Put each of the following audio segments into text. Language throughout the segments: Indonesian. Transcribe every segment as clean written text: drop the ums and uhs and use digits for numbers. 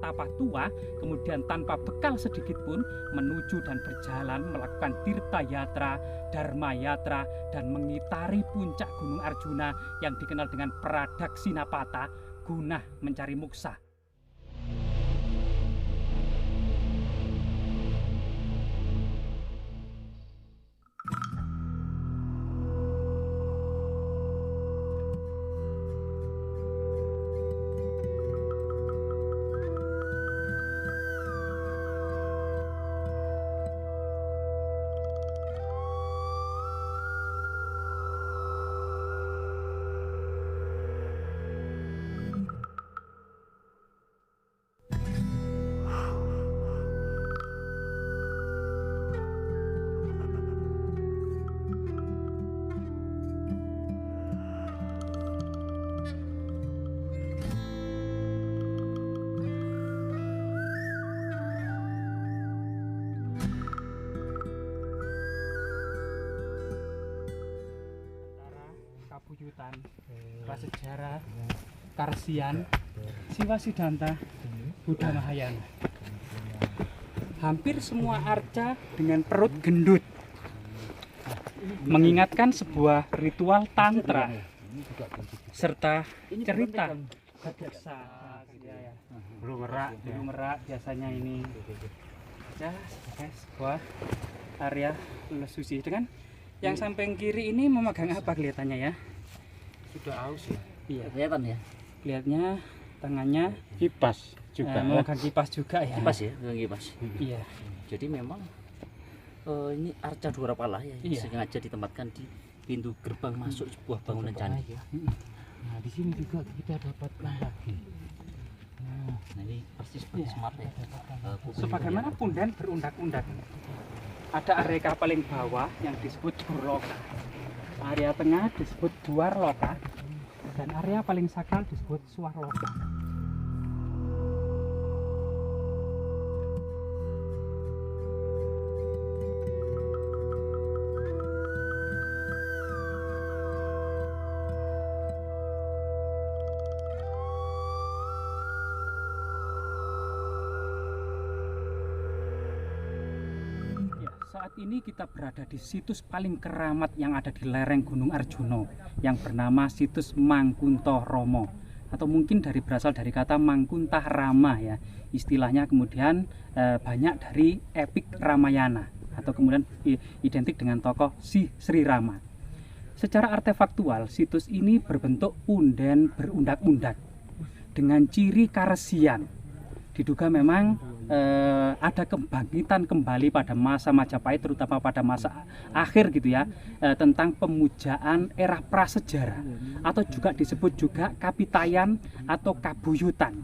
tapak tua, kemudian tanpa bekal sedikit pun menuju dan berjalan melakukan tirta yatra, dharma yatra, dan mengitari puncak Gunung Arjuna yang dikenal dengan Pradaksinapata guna mencari moksa. Kabuyutan, prasejarah, Karsian, Siwa Siddhanta, Buddha Mahayana. Hampir semua arca dengan perut gendut, mengingatkan sebuah ritual tantra serta cerita gadeksa. Belum merak biasanya ini ya sebagai sebuah area lulus suci. Dengan yang samping kiri ini memegang apa kelihatannya ya? Sudah aus ya? Iya. Kelihatan ya? Kelihatannya tangannya Kipas juga. memegang kipas juga ya. Kipas ya? Kipas. Iya. Jadi memang ini arca Dwarapala ya, Iya. sengaja ditempatkan di pintu gerbang masuk sebuah bangunan candi ya. Nah, di sini juga kita dapat lagi. Nah ini persis seperti smart ya. Sebagaimana punden berundak-undak. Ada area paling bawah yang disebut Burloka. Area tengah disebut Dwarloka. Dan area paling sakral disebut Swarloka. Saat ini kita berada di situs paling keramat yang ada di lereng Gunung Arjuna yang bernama situs Mangkuntoromo, atau mungkin berasal dari kata Mangkuntah Rama ya. Istilahnya kemudian banyak dari epik Ramayana atau kemudian identik dengan tokoh Sri Rama. Secara artefaktual, situs ini berbentuk punden berundak-undak dengan ciri karesian. Diduga memang ada kebangkitan kembali pada masa Majapahit, terutama pada masa akhir gitu ya, tentang pemujaan era prasejarah atau juga disebut juga kapitayan atau kabuyutan,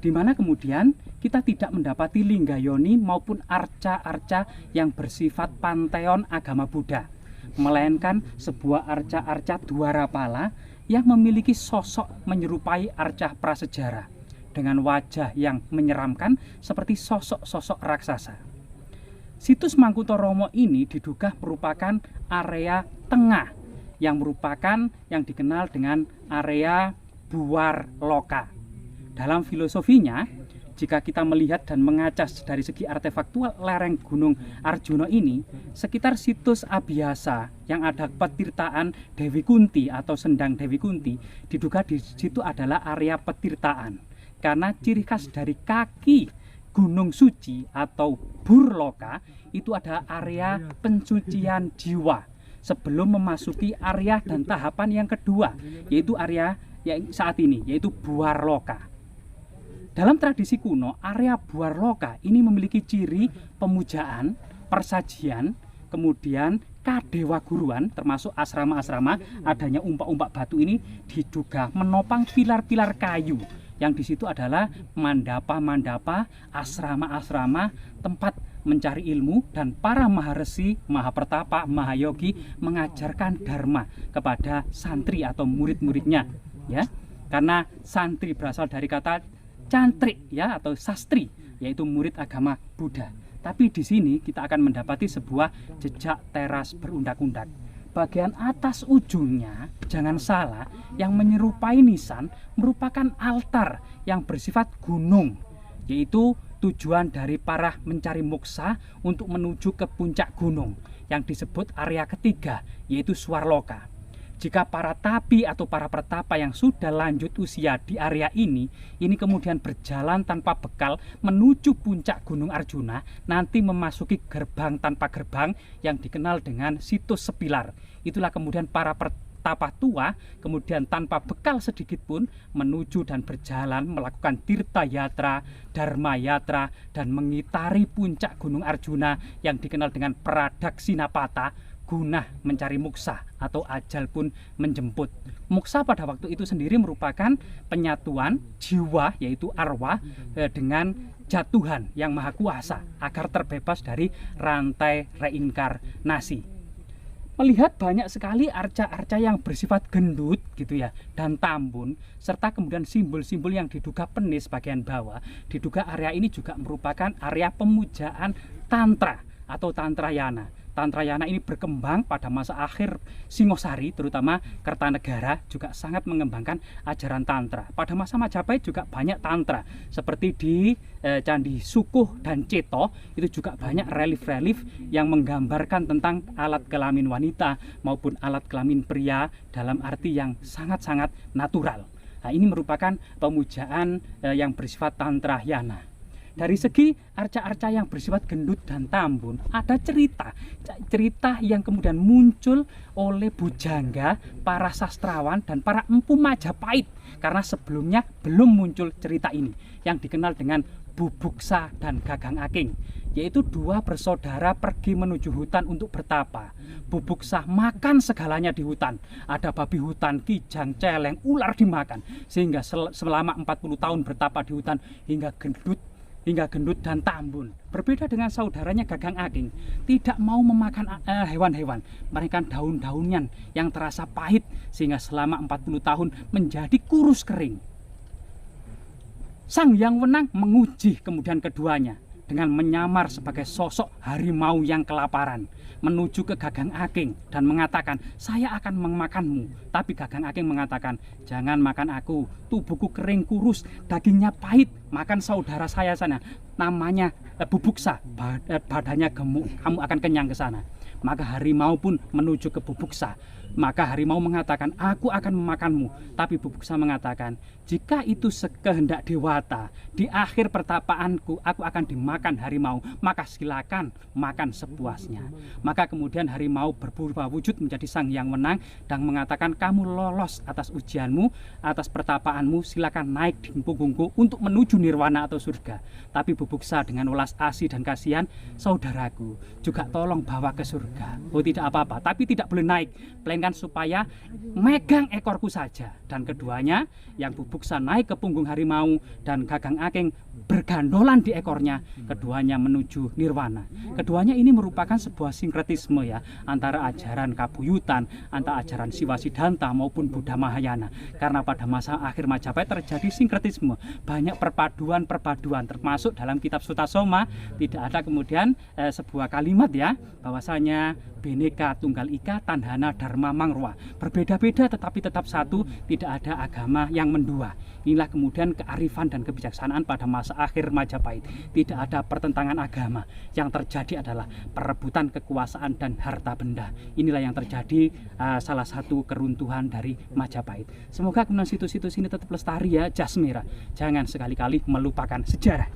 di mana kemudian kita tidak mendapati linggayoni maupun arca-arca yang bersifat panteon agama Buddha, melainkan sebuah arca-arca Dwarapala yang memiliki sosok menyerupai arca prasejarah dengan wajah yang menyeramkan seperti sosok-sosok raksasa. Situs Mangkuntoromo ini diduga merupakan area tengah yang merupakan yang dikenal dengan area Dwarloka. Dalam filosofinya, jika kita melihat dan mengacas dari segi artefaktual lereng Gunung Arjuna ini, sekitar situs Abhyasa yang ada petirtaan Dewi Kunti atau Sendang Dewi Kunti, diduga di situ adalah area petirtaan. Karena ciri khas dari kaki Gunung Suci atau Burloka itu ada area pensucian jiwa sebelum memasuki area dan tahapan yang kedua, yaitu area yang saat ini, yaitu Dwarloka. Dalam tradisi kuno, area Dwarloka ini memiliki ciri pemujaan, persajian, kemudian kadewa guruan, termasuk asrama-asrama. Adanya umpak-umpak batu ini diduga menopang pilar-pilar kayu, yang di situ adalah mandapa-mandapa, asrama-asrama, tempat mencari ilmu, dan para maharesi, mahapertapa, mahayogi mengajarkan dharma kepada santri atau murid-muridnya ya. Karena santri berasal dari kata cantrik ya, atau sastri, yaitu murid agama Buddha. Tapi di sini kita akan mendapati sebuah jejak teras berundak-undak. Bagian atas ujungnya, jangan salah, yang menyerupai nisan merupakan altar yang bersifat gunung yaitu tujuan dari para mencari moksa untuk menuju ke puncak gunung yang disebut area ketiga, yaitu Swarloka. Jika para tapi atau para pertapa yang sudah lanjut usia di area ini kemudian berjalan tanpa bekal menuju puncak Gunung Arjuna, nanti memasuki gerbang tanpa gerbang yang dikenal dengan situs Sepilar. Itulah kemudian para pertapa tua kemudian tanpa bekal sedikit pun menuju dan berjalan melakukan tirta yatra, dharma yatra, dan mengitari puncak Gunung Arjuna yang dikenal dengan Pradaksinapata, guna mencari moksa atau ajal pun menjemput. Moksa pada waktu itu sendiri merupakan penyatuan jiwa, yaitu arwah, dengan Tuhan yang Maha Kuasa agar terbebas dari rantai reinkarnasi. Melihat banyak sekali arca-arca yang bersifat gendut gitu ya, dan tambun, serta kemudian simbol-simbol yang diduga penis bagian bawah, diduga area ini juga merupakan area pemujaan tantra atau tantrayana. Tantrayana ini berkembang pada masa akhir Singosari, terutama Kertanegara juga sangat mengembangkan ajaran tantra. Pada masa Majapahit juga banyak tantra, seperti di Candi Sukuh dan Ceto itu juga banyak relief-relief yang menggambarkan tentang alat kelamin wanita maupun alat kelamin pria dalam arti yang sangat-sangat natural. Nah, ini merupakan pemujaan yang bersifat tantrayana. Dari segi arca-arca yang bersifat gendut dan tambun, ada cerita yang kemudian muncul oleh bujangga, para sastrawan, dan para empu Majapahit. Karena sebelumnya belum muncul cerita ini, yang dikenal dengan Bubuksa dan Gagang Aking, yaitu dua bersaudara pergi menuju hutan untuk bertapa. Bubuksa makan segalanya di hutan, ada babi hutan, kijang, celeng, ular dimakan, sehingga selama 40 tahun bertapa di hutan hingga gendut dan tambun. Berbeda dengan saudaranya Gagang Aking, tidak mau memakan hewan-hewan, melainkan daun-daunan yang terasa pahit, sehingga selama 40 tahun menjadi kurus kering. Sang Hyang Wenang menguji kemudian keduanya dengan menyamar sebagai sosok harimau yang kelaparan, menuju ke Gagang Aking dan mengatakan, "Saya akan memakanmu." Tapi Gagang Aking mengatakan, "Jangan makan aku, tubuhku kering kurus, dagingnya pahit, makan saudara saya sana, namanya Bubuksa, badannya gemuk, kamu akan kenyang ke sana." Maka harimau pun menuju ke Bubuksa. Maka harimau mengatakan, "Aku akan memakanmu." Tapi Bubuksa mengatakan, "Jika itu sekehendak dewata, di akhir pertapaanku aku akan dimakan harimau, maka silakan makan sepuasnya." Maka kemudian harimau berubah wujud menjadi Sang Hyang Wenang dan mengatakan, "Kamu lolos atas ujianmu, atas pertapaanmu, silakan naik di punggungku untuk menuju nirwana atau surga." Tapi Bubuksa dengan welas asih dan kasihan, "Saudaraku, juga tolong bawa ke surga." "Oh, tidak apa-apa, tapi tidak boleh naik, melainkan supaya megang ekorku saja." Dan keduanya, yang Bubuksa naik ke punggung harimau dan Gagang Aking bergandolan di ekornya, keduanya menuju nirwana. Keduanya ini merupakan sebuah sinkretisme ya, antara ajaran Kabuyutan, antara ajaran Siwa Siddhanta maupun Buddha Mahayana. Karena pada masa akhir Majapahit terjadi sinkretisme, banyak perpaduan, termasuk dalam kitab Sutasoma tidak ada kemudian sebuah kalimat ya, bahwasanya Bhinneka Tunggal Ika Tandhana Dharma Mangrwa, berbeda-beda tetapi tetap satu, tidak ada agama yang mendua. Inilah kemudian kearifan dan kebijaksanaan pada masa akhir Majapahit. Tidak ada pertentangan agama, yang terjadi adalah perebutan kekuasaan dan harta benda. Inilah yang terjadi salah satu keruntuhan dari Majapahit. Semoga kemudian situs-situs ini tetap lestari ya, Jasmira. Jangan sekali-kali melupakan sejarah.